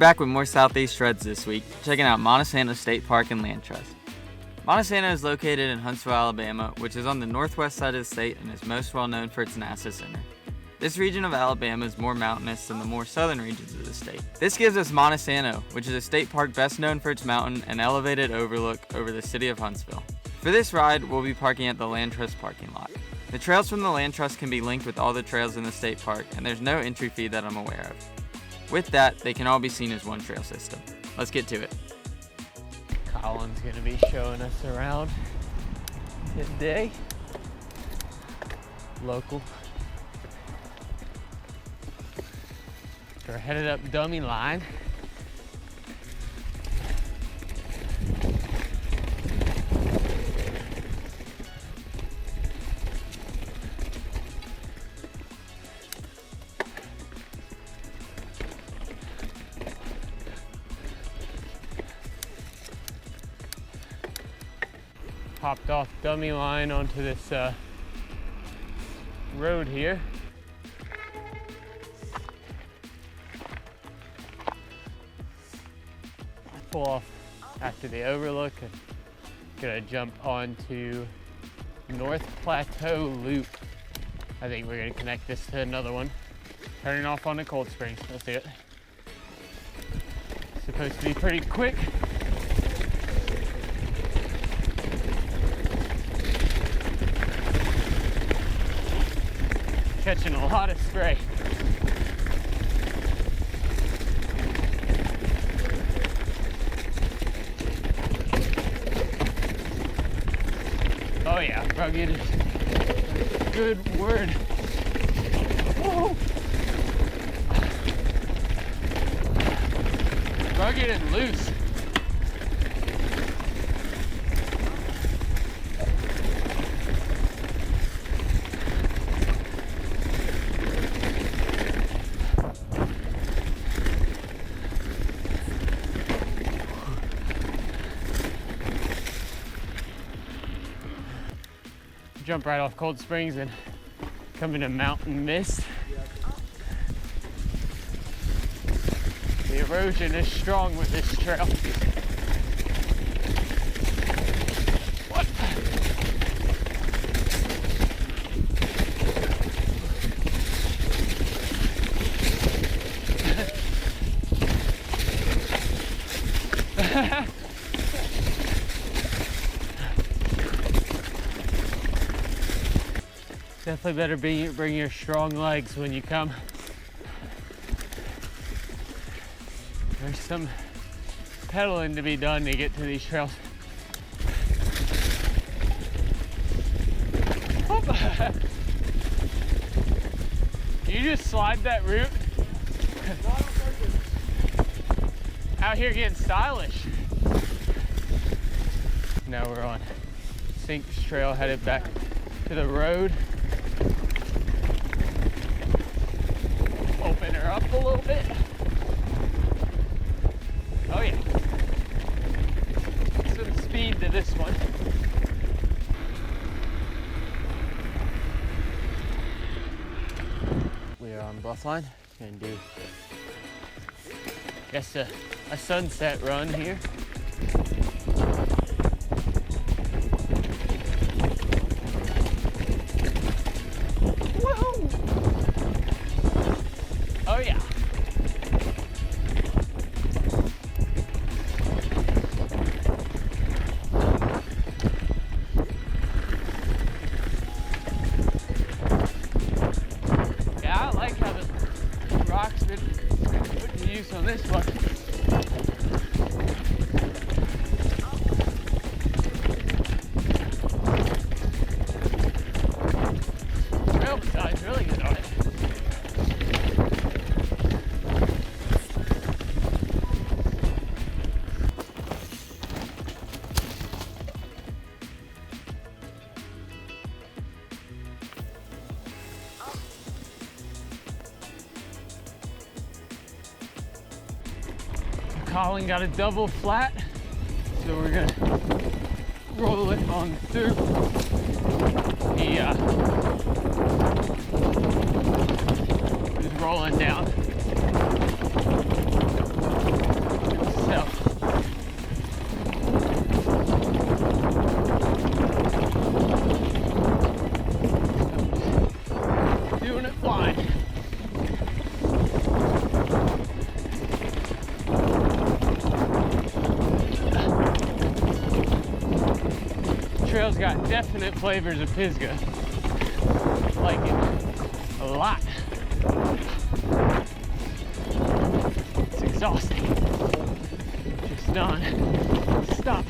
back with more Southeast Shreds this week, checking out Montesano State Park and Land Trust. Montesano is located in Huntsville, Alabama, which is on the northwest side of the state and is most well known for its NASA Center. This region of Alabama is more mountainous than the more southern regions of the state. This gives us Montesano, which is a state park best known for its mountain and elevated overlook over the city of Huntsville. For this ride, we'll be parking at the Land Trust parking lot. The trails from the Land Trust can be linked with all the trails in the state park, and there's no entry fee that I'm aware of. With that, they can all be seen as one trail system. Let's get to it. Colin's going to be showing us around today. Local. We're headed up dummy line. Hopped off dummy line onto this road here. Pull off after the overlook and gonna jump onto North Plateau Loop. I think we're gonna connect this to another one. Turning off on the Cold Springs, let's do it. Supposed to be pretty quick. Catching a lot of spray. Oh yeah, rugged is a good word. Whoa. Rugged and loose. Jump right off Cold Springs and come into Mountain Mist. The erosion is strong with this trail. What? Definitely better bring your strong legs when you come. There's some pedaling to be done to get to these trails. You just slide that route? Out here getting stylish. Now we're on Sinks Trail headed back to the road. Open her up a little bit. Oh yeah. Some speed to this one. We are on Bluffline. Gonna do, I guess, a sunset run here. Oh yeah. Yeah, I like how the rock's been put to use on this one. Trail side's really good on it. Colin got a double flat, so we're gonna roll it on through. He was rolling down. trail's got definite flavors of Pisgah. I like it a lot. It's exhausting. Just non-stop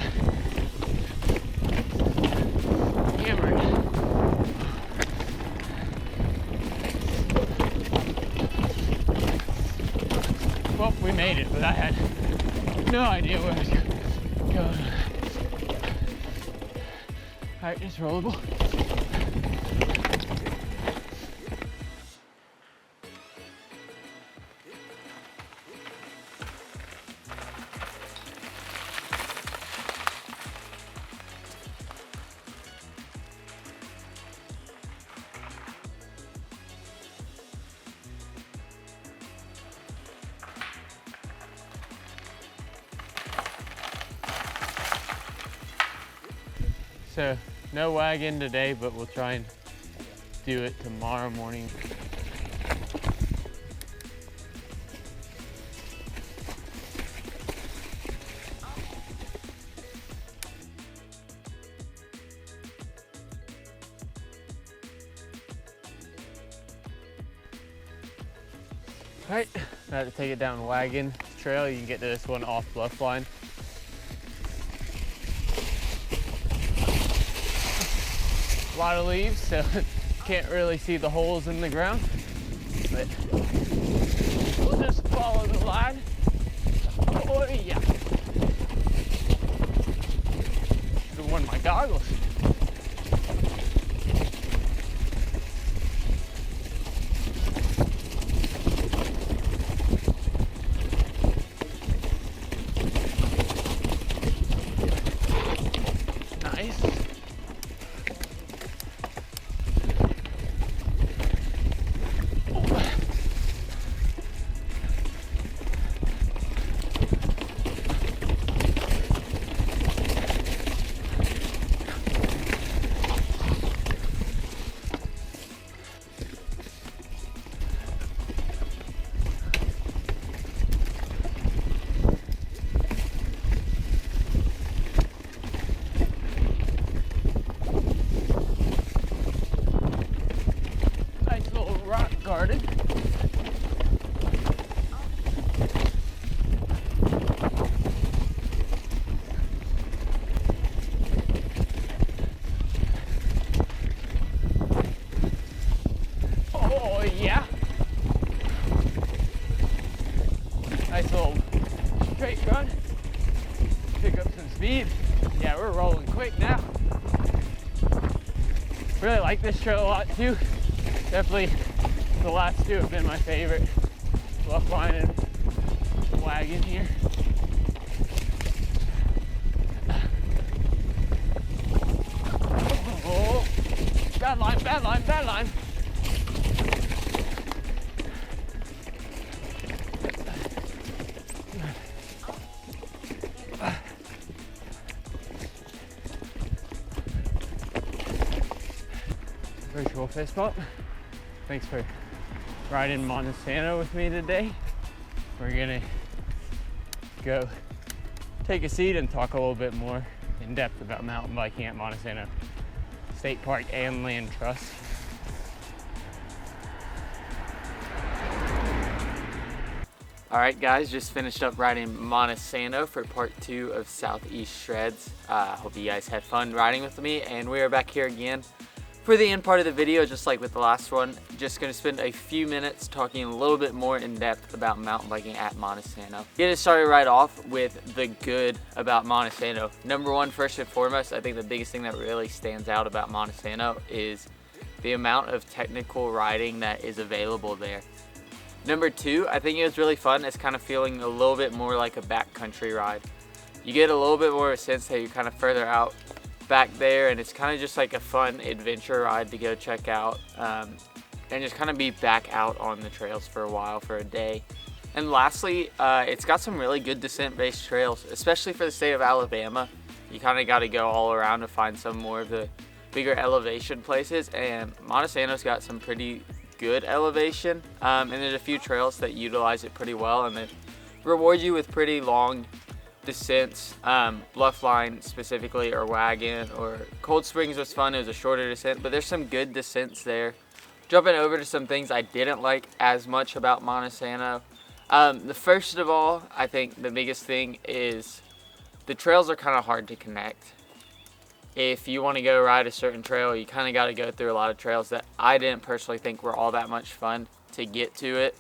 hammering. Well, we made it, but I had no idea where I was going. All right, just rollable. So no wagon today, but we'll try and do it tomorrow morning. All right, about to take it down wagon trail. You can get to this one off bluff line. A lot of leaves, so can't really see the holes in the ground, but we'll just follow the line. Oh yeah. Should have worn my goggles. Garden. Oh yeah. Nice little straight run. Pick up some speed. Yeah, we're rolling quick now. Really like this trail a lot too. Definitely the last two have been my favorite. Bluff line and wagon here. Oh, bad line, bad line, bad line. Virtual fist bump. Thanks for riding Monte Sano with me today. We're gonna go take a seat and talk a little bit more in depth about mountain biking at Monte Sano State Park and Land Trust. All right, guys, just finished up riding Montesano for part 2 of Southeast Shreds. Hope you guys had fun riding with me, and we are back here again for the end part of the video. Just like with the last one, just going to spend a few minutes talking a little bit more in depth about mountain biking at Montesano. Get it started right off with the good about Montesano. Number one, first and foremost, I think the biggest thing that really stands out about Montesano is the amount of technical riding that is available there. Number two, I think it was really fun. It's kind of feeling a little bit more like a backcountry ride. You get a little bit more of a sense that you're kind of further out back there, and it's kind of just like a fun adventure ride to go check out and just kind of be back out on the trails for a while, for a day. And lastly, it's got some really good descent-based trails, especially for the state of Alabama. You kind of got to go all around to find some more of the bigger elevation places, and Montesano's got some pretty good elevation, and there's a few trails that utilize it pretty well, and they reward you with pretty long descents. Bluff Line specifically, or Wagon, or Cold Springs was fun. It was a shorter descent, but there's some good descents there. Jumping over to some things I didn't like as much about Montesano. The first of all, I think the biggest thing is the trails are kind of hard to connect. If you want to go ride a certain trail, you kind of got to go through a lot of trails that I didn't personally think were all that much fun to get to it.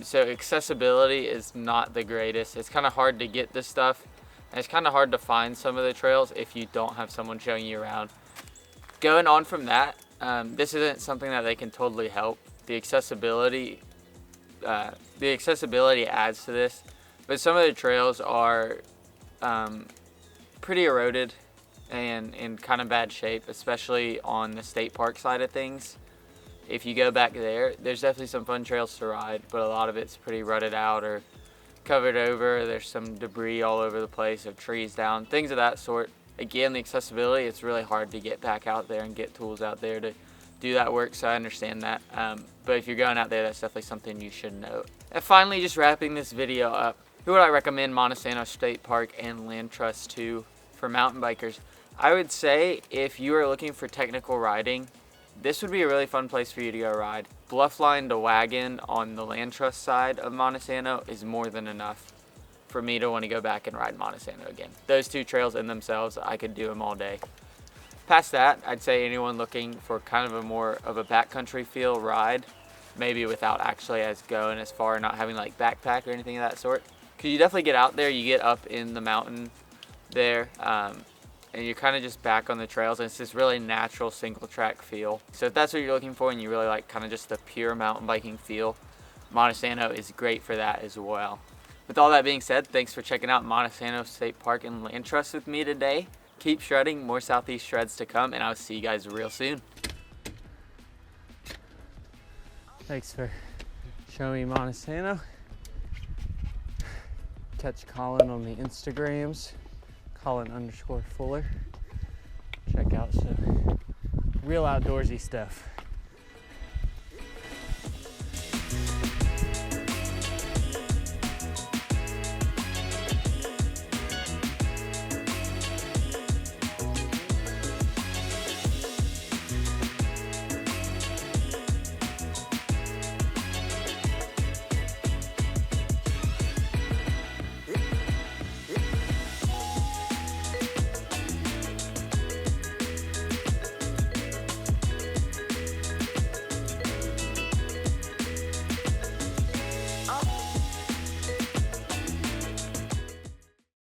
So accessibility is not the greatest. It's kind of hard to get this stuff, and it's kind of hard to find some of the trails if you don't have someone showing you around. Going on from that, this isn't something that they can totally help. The accessibility adds to this, but some of the trails are pretty eroded and in kind of bad shape, especially on the state park side of things. If you go back there, there's definitely some fun trails to ride, but a lot of it's pretty rutted out or covered over. There's some debris all over the place, or trees down, things of that sort. Again, the accessibility, it's really hard to get back out there and get tools out there to do that work, so I understand that. But if you're going out there, that's definitely something you should note. And finally, just wrapping this video up, who would I recommend Montesano State Park and Land Trust to for mountain bikers? I would say if you are looking for technical riding, this would be a really fun place for you to go ride. Bluff Line to Wagon on the Land Trust side of Montesano is more than enough for me to want to go back and ride Montesano again. Those two trails in themselves, I could do them all day. Past that, I'd say anyone looking for kind of a more of a backcountry feel ride, maybe without actually going as far, not having like backpack or anything of that sort. Because you definitely get out there, you get up in the mountain there, and you're kind of just back on the trails, and it's this really natural single track feel. So if that's what you're looking for and you really like kind of just the pure mountain biking feel, Montesano is great for that as well. With all that being said, thanks for checking out Montesano State Park and Land Trust with me today. Keep shredding, more Southeast shreds to come, and I'll see you guys real soon. Thanks for showing me Montesano. Catch Colin on the Instagrams, Colin_Fuller. Check out some real outdoorsy stuff.